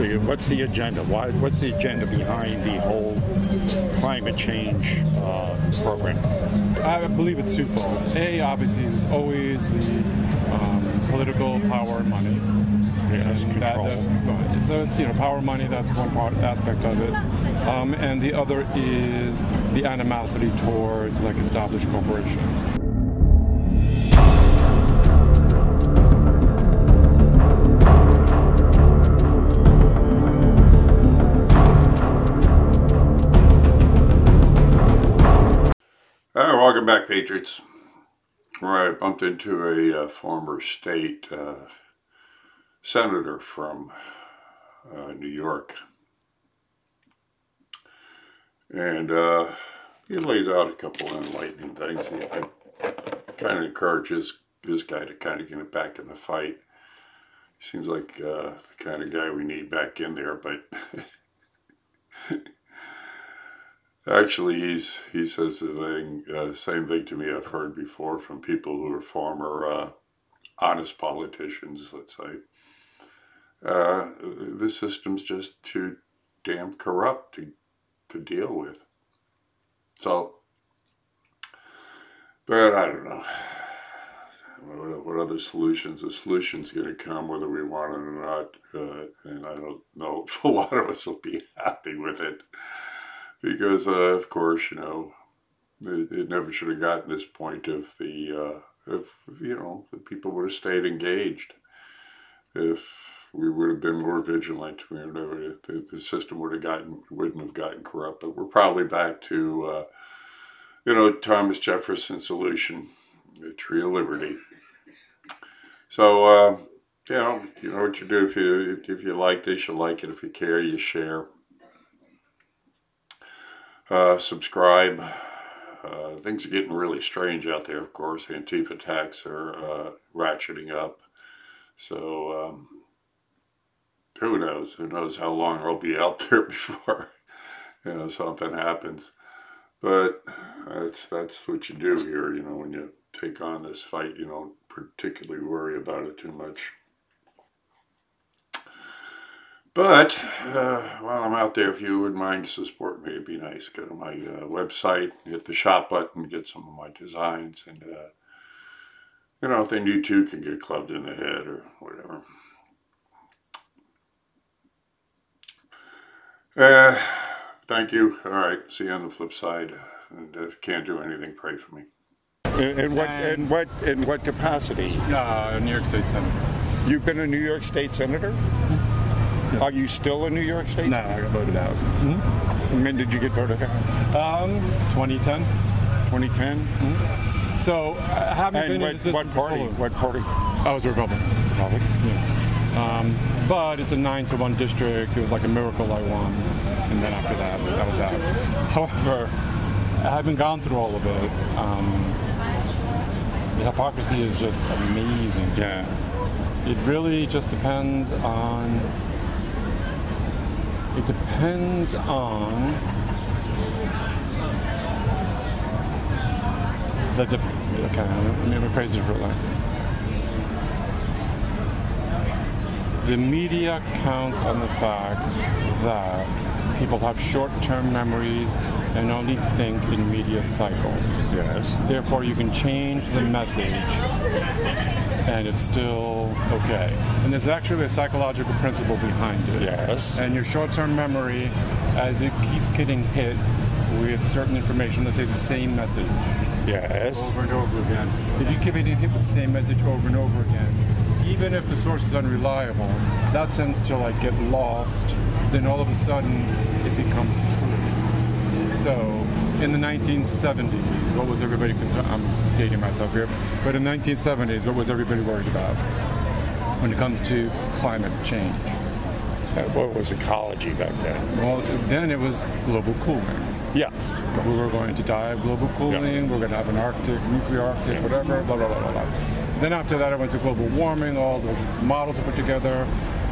What's the agenda? What's the agenda behind the whole climate change program? I believe it's twofold. A, obviously, there's always the political power and money. Yes, control. So it's, power and money, that's one aspect of it. And the other is the animosity towards like established corporations. Welcome back, Patriots. Where I bumped into a former state senator from New York. And he lays out a couple of enlightening things. I kind of encourage this guy to kind of get back in the fight. He seems like the kind of guy we need back in there, but actually he says the same thing to me I've heard before from people who are former honest politicians, let's say. The system's just too damn corrupt to deal with. So, but I don't know. What other solutions? The solution's going to come whether we want it or not, and I don't know if a lot of us will be happy with it, because of course, it never should have gotten this point if the people would have stayed engaged. If we would have been more vigilant, the system wouldn't have gotten corrupt. But we're probably back to Thomas Jefferson's solution, the Tree of Liberty. So you know what you do. If you like this, you like it. If you care, you share. Subscribe. Things are getting really strange out there, of course. Antifa attacks are ratcheting up. So who knows? Who knows how long I'll be out there before something happens. But that's what you do here. When you take on this fight, you don't particularly worry about it too much. But while I'm out there, if you wouldn't mind to support me, it'd be nice. Go to my website, hit the shop button, get some of my designs, and then you too can get clubbed in the head or whatever. Thank you. All right, see you on the flip side. And if you can't do anything, pray for me. In what capacity? New York State Senator. You've been a New York State Senator? Yes. Are you still a New York State Senator? Senator? No, I got voted out. Mm-hmm. When did you get voted out? 2010. 2010? Mm-hmm. So I haven't been in the system what party? What party? I was a Republican. Republican? Yeah. But it's a 9-to-1 district. It was like a miracle I won. And then after that was out. However, having gone through all of it, the hypocrisy is just amazing. Yeah. It really just depends on. It depends on okay, let me phrase it differently. The media counts on the fact that people have short-term memories and only think in media cycles. Yes. Therefore, you can change the message and it's still okay. And there's actually a psychological principle behind it. Yes. And your short-term memory, as it keeps getting hit with certain information, let's say the same message. Yes. Over and over again. If you keep getting hit with the same message over and over again, even if the source is unreliable, that tends to get lost. Then all of a sudden, it becomes true. So, in the 1970s, what was everybody concerned? I'm dating myself here, but in the 1970s, what was everybody worried about when it comes to climate change? What was ecology back then? Well, then it was global cooling. Yes. We were going to die of global cooling. Yeah. We're going to have an Arctic, nuclear Arctic, whatever. Blah blah blah blah blah. Then after that, I went to global warming. All the models are put together,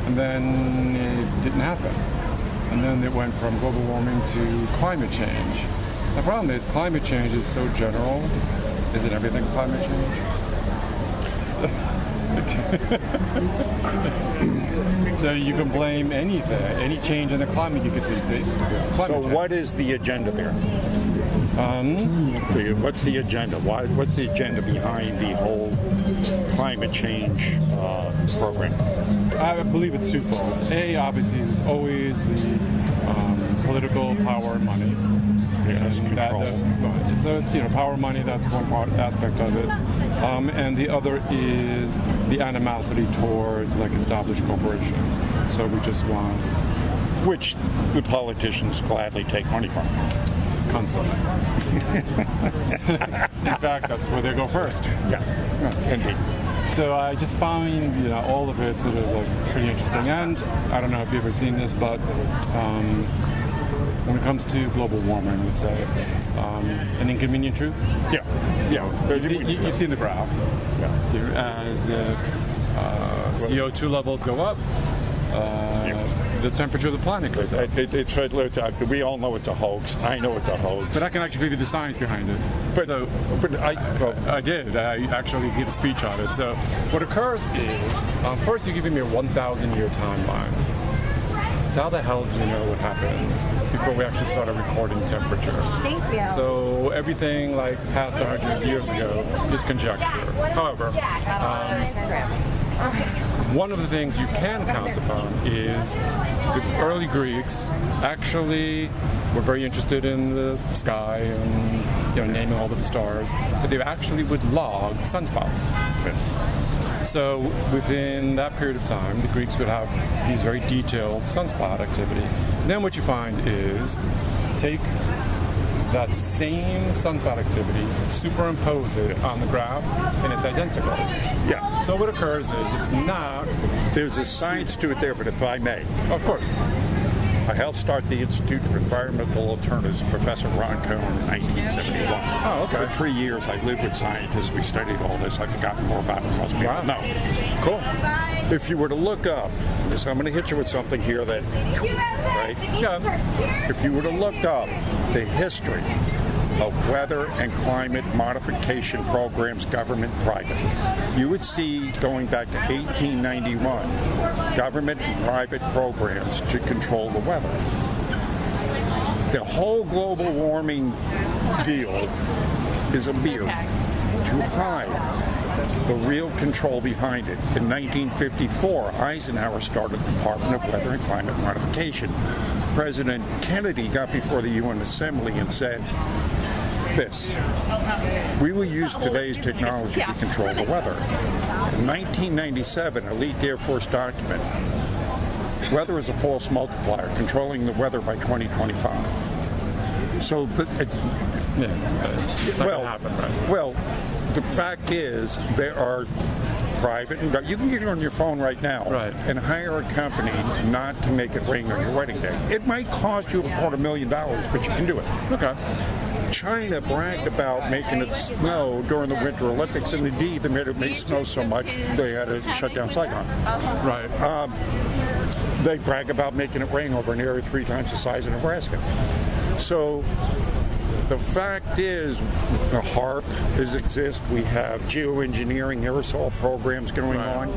and then it didn't happen. And then it went from global warming to climate change. The problem is climate change is so general. Isn't everything climate change? So you can blame anything, any change in the climate you could see. So what is the agenda there? What's the agenda? What's the agenda behind the whole climate change program? I believe it's twofold. A, obviously, there's always the political power and money. Yes, control. So it's power, money. That's one aspect of it, and the other is the animosity towards like established corporations. So we just want, which the politicians gladly take money from. Constantly. In fact, that's where they go first. Yes, indeed. So I just find all of it sort of like pretty interesting. And I don't know if you've ever seen this, but when it comes to global warming, it's an inconvenient truth. Yeah. You've seen the graph. Yeah. As CO2 levels go up, the temperature of the planet goes up. We all know it's a hoax. I know it's a hoax. But I can actually give you the science behind it. I did. I actually give a speech on it. So what occurs is, first you're giving me a 1,000-year timeline. So how the hell do you know what happens before we actually started recording temperatures? Thank you. So everything like past 100 years ago is conjecture. However, one of the things you can count upon is the early Greeks actually were very interested in the sky and naming all of the stars, but they actually would log sunspots. Yes. So within that period of time, the Greeks would have these very detailed sunspot activity. Then what you find is take that same sunspot activity, superimpose it on the graph, and it's identical. Yeah. So what occurs is it's not... There's a science to it there, but if I may. Of course. I helped start the Institute for Environmental Alternatives, Professor Ron Cohn, in 1971. Oh, okay. For 3 years, I lived with scientists. We studied all this. I've forgotten more about it than most people know. Cool. If you were to look up, so I'm going to hit you with something here that, right? Yeah. If you were to look up the history of weather and climate modification programs, government, private, you would see, going back to 1891, government and private programs to control the weather. The whole global warming deal is a beer to hide the real control behind it. In 1954, Eisenhower started the Department of Weather and Climate Modification. President Kennedy got before the UN Assembly and said, we will use today's technology to control the weather. In 1997, a leaked Air Force document, weather is a false multiplier, controlling the weather by 2025. So, well, the fact is, there are private, you can get it on your phone right now and hire a company not to make it rain on your wedding day. It might cost you $250,000, but you can do it. Okay. China bragged about making it snow during the Winter Olympics, and indeed, they made it snow so much they had to shut down Saigon. Right. They brag about making it rain over an area 3 times the size of Nebraska. So the fact is, HARP exists. We have geoengineering aerosol programs going on.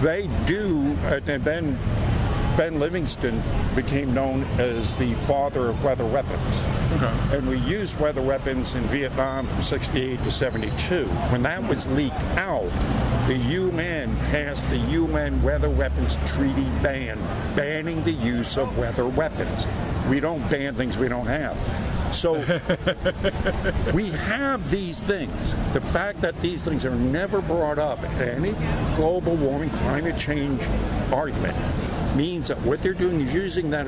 They do, and then Ben Livingston became known as the father of weather weapons. Okay. And we used weather weapons in Vietnam from 68 to 72. When that was leaked out, the UN passed the UN Weather Weapons Treaty banning the use of weather weapons. We don't ban things we don't have. So we have these things. The fact that these things are never brought up in any global warming, climate change argument means that what they're doing is using that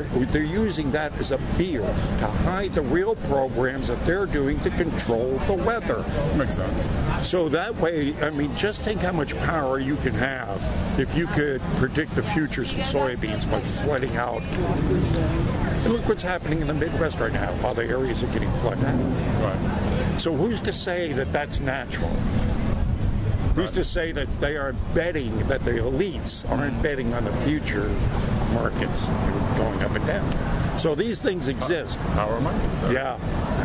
as a beer to hide the real programs that they're doing to control the weather. Makes sense. So that way, I mean, just think how much power you can have if you could predict the futures of soybeans by flooding out. And look what's happening in the Midwest right now. Other areas are getting flooded out. Right. So who's to say that that's natural? Who's to say that they are betting, that the elites aren't betting on the future markets going up and down? So these things exist. Power and money. Yeah,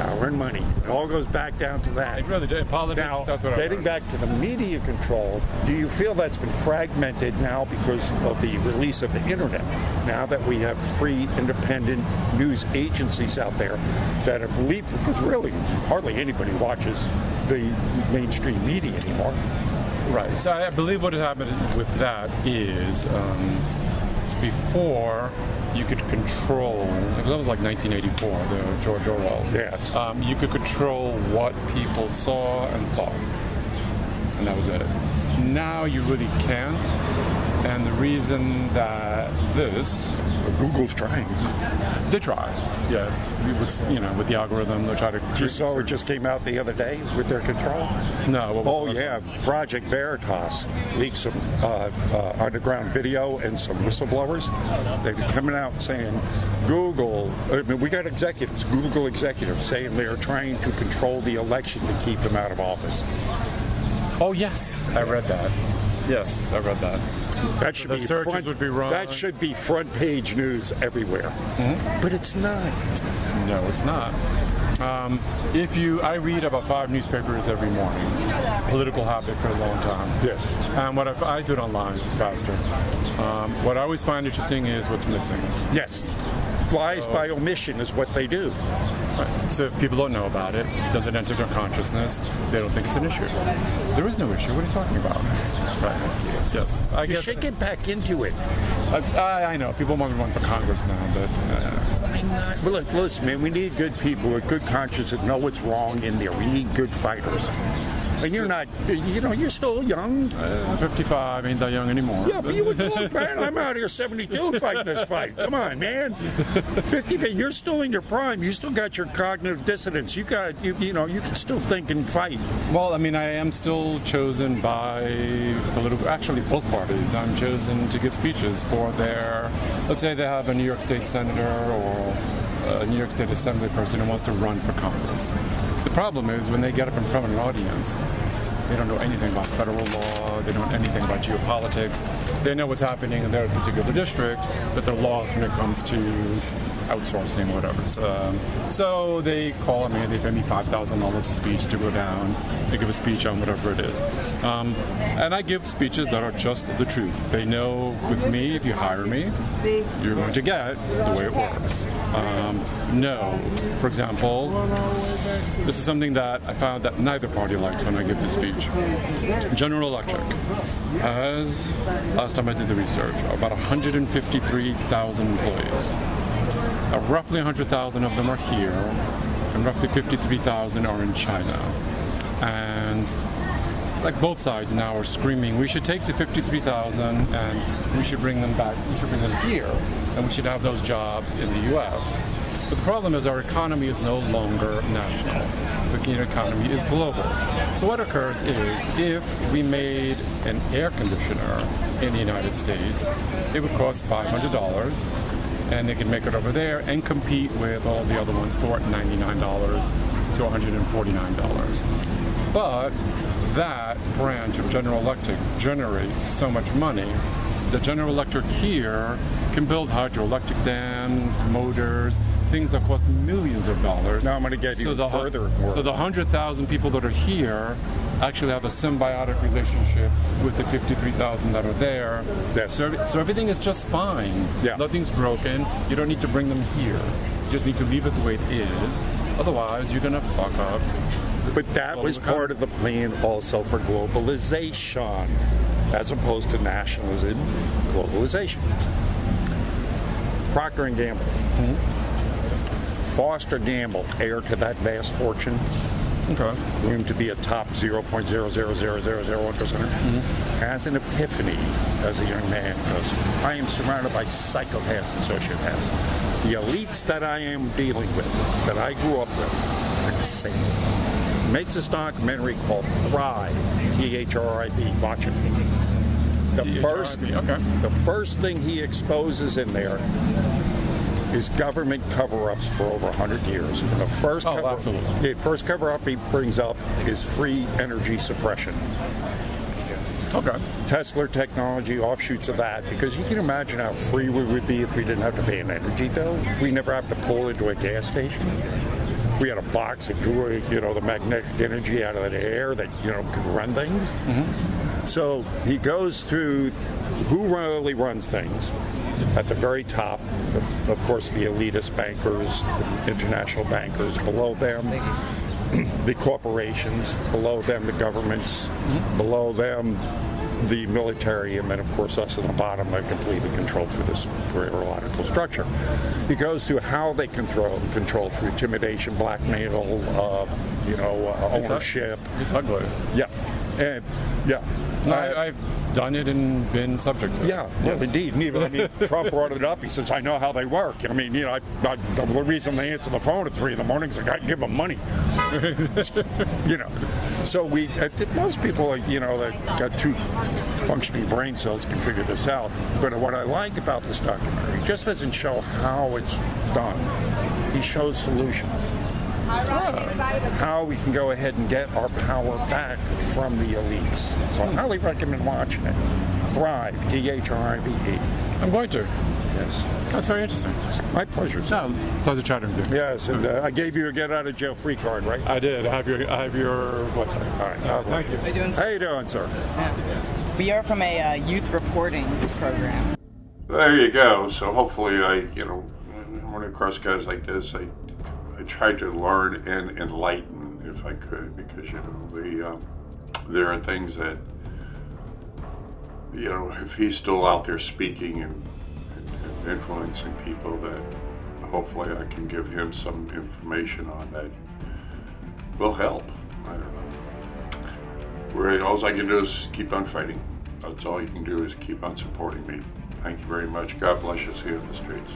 power and money. It all goes back down to that. It really did. Politics, Now, that's what getting back to the media control, do you feel that's been fragmented now because of the release of the internet? Now that we have 3 independent news agencies out there that have leaped, because really hardly anybody watches the mainstream media anymore. Right. So I believe what happened with that is before you could control, because that was like 1984, the George Orwell's. Yes. You could control what people saw and thought, and that was it. Now you really can't, and the reason that Google's trying. they try, yes, with the algorithm, they try to. You saw it just came out the other day with their control? No. What was Project Veritas leaked some underground video and some whistleblowers. They've been coming out saying Google, we got Google executives saying they're trying to control the election to keep them out of office. Oh, yes, I read that. Yes, I read that. That should The searches would be wrong. That should be front page news everywhere. Mm-hmm. But it's not. No, it's not. I read about 5 newspapers every morning. Political habit for a long time. Yes. And what I do it online, so it's faster. What I always find interesting is what's missing. Yes. Lies by omission is what they do. Right. So if people don't know about it, it doesn't enter their consciousness, they don't think it's an issue. There is no issue. What are you talking about? Right. Yes. You should get back into it. I know. People want to run for Congress now, but... Well, look, listen, man, we need good people with good conscience that know what's wrong in there. We need good fighters. And you're not, you're still young. 55, ain't that young anymore. Yeah, but you look, man, I'm out here 72 fighting this fight. Come on, man. 50, you're still in your prime. You still got your cognitive dissonance. You can still think and fight. Well, I am still chosen by actually both parties. I'm chosen to give speeches for let's say they have a New York State senator or a New York State assembly person who wants to run for Congress. The problem is when they get up in front of an audience, they don't know anything about federal law, they don't know anything about geopolitics. They know what's happening in their particular district, but they're lost when it comes to outsourcing, whatever. So they call me, they pay me $5,000 a speech to go down, to give a speech on whatever it is. And I give speeches that are just the truth. They know with me, if you hire me, you're going to get the way it works. No. For example, this is something that I found that neither party likes when I give this speech. General Electric has, last time I did the research, about 153,000 employees. Roughly 100,000 of them are here, and roughly 53,000 are in China. And like both sides now are screaming, we should take the 53,000 and we should bring them back, we should bring them here, and we should have those jobs in the U.S. But the problem is our economy is no longer national. The economy is global. So what occurs is if we made an air conditioner in the United States, it would cost $500, and they can make it over there and compete with all the other ones for $99 to $149. But that branch of General Electric generates so much money that General Electric here can build hydroelectric dams, motors, things that cost millions of dollars. Now I'm going to get you further. So the 100,000 people that are here actually have a symbiotic relationship with the 53,000 that are there. Yes. So everything is just fine. Yeah. Nothing's broken. You don't need to bring them here. You just need to leave it the way it is. Otherwise, you're going to fuck up. But that was part of the plan also for globalization, as opposed to nationalism, globalization. Procter & Gamble. Mm-hmm. Foster Gamble, heir to that vast fortune, room to be a top 0.00001%, has an epiphany as a young man, because I am surrounded by psychopaths and sociopaths. The elites that I am dealing with, that I grew up with, are insane. Makes this documentary called Thrive, T-H-R-I-V. Watch it. The first thing he exposes in there is government cover-ups for over 100 years. And the first cover-up he brings up is free energy suppression. Okay. Tesla technology, offshoots of that, because you can imagine how free we would be if we didn't have to pay an energy bill. If we never have to pull into a gas station. We had a box that drew, the magnetic energy out of the air that, could run things. Mm-hmm. So he goes through who really runs things. At the very top, of course, the elitist bankers, international bankers. Below them, the corporations. Below them, the governments. Mm-hmm. Below them, the military, and then, of course, us at the bottom are completely controlled through this hierarchical structure. He goes through how they control through intimidation, blackmail, ownership. It's ugly. Yeah, and yeah. I've done it and been subject to it. Yeah, yes. Indeed. And even, Trump brought it up. He says, I know how they work. The reason they answer the phone at 3 in the morning is I give them money. So most people, that got 2 functioning brain cells can figure this out. But what I like about this documentary, he just doesn't show how it's done. He shows solutions. How we can go ahead and get our power back from the elites. So I highly recommend watching it. Thrive, THRIVE. I'm going to. Yes. That's very interesting. My pleasure. No, pleasure chatting with you. Yes, and I gave you a get out of jail free card, right? I did. I have your website. All right. Thank you. How you doing? How you doing, sir? Yeah. We are from a youth reporting program. There you go. So hopefully when I cross guys like this, I try to learn and enlighten if I could, because there are things that if he's still out there speaking and influencing people, that hopefully I can give him some information on that will help. I don't know. All I can do is keep on fighting. That's all you can do is keep on supporting me. Thank you very much. God bless you. See you in the streets.